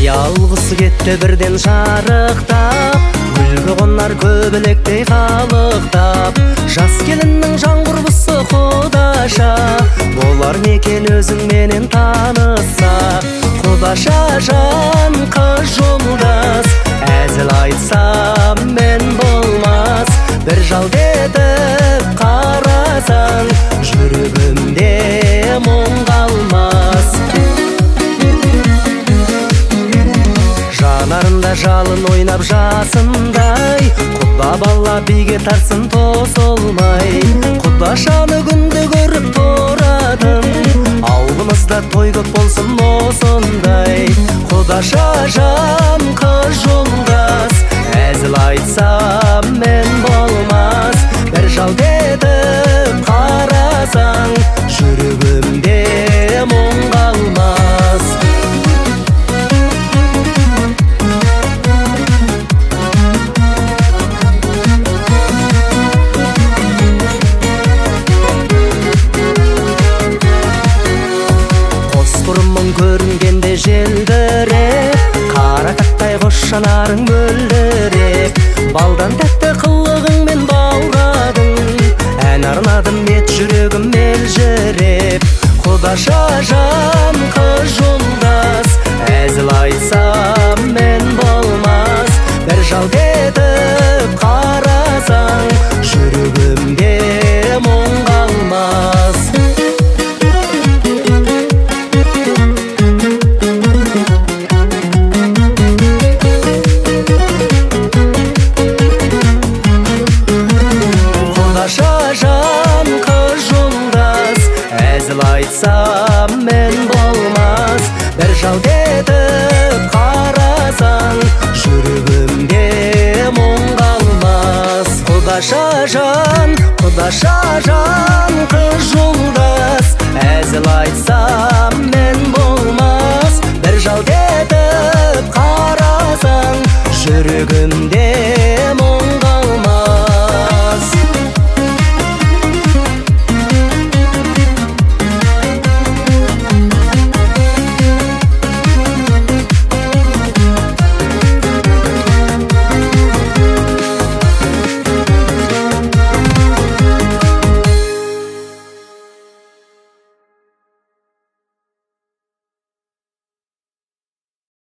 Yalғысы кетті бірден жарықтап, гүлге қонар көбелектей қалықтап. Жас келіннің жан құрбысы құдаша, болар некен өзің менен таныса. Құдаша жан қыз жолдас, әзіл айтсам мен болмас. Бір жалт етіп қарасаң, жүрегімде мұң қалмас. Жанарында жалын ойнап жасындай, құда бала биге тарсын тосылмай. Құдашаны күнде көріп тұратын, ауылымызда той көп болсын осындай. Құдаша жан қыз жолдас, әзіл айтсам мен болмас. Бір жалт етіп қарасаң, жүрегімде мұң қалмас. Көрінгенде желдіреп, қара тақтай қош жанарың мөлдіреп. Балдан тәтті қылығыңмен баурадың, ән арнадым ет жүрегім елжіреп. Құдаша жан қыз жолдас, әзіл айтсам мен болмас. Бір жалт етіп қарасаң, жүрегімде мұң қалмас. Айтсам мен болмас. Бір жалт етіп қарасаң, жүрегімде мұң қалмас. Құдаша жан қыз жолдас, әзіл айтсам мен болмас. Бір жалт етіп қарасаң, жүрегімде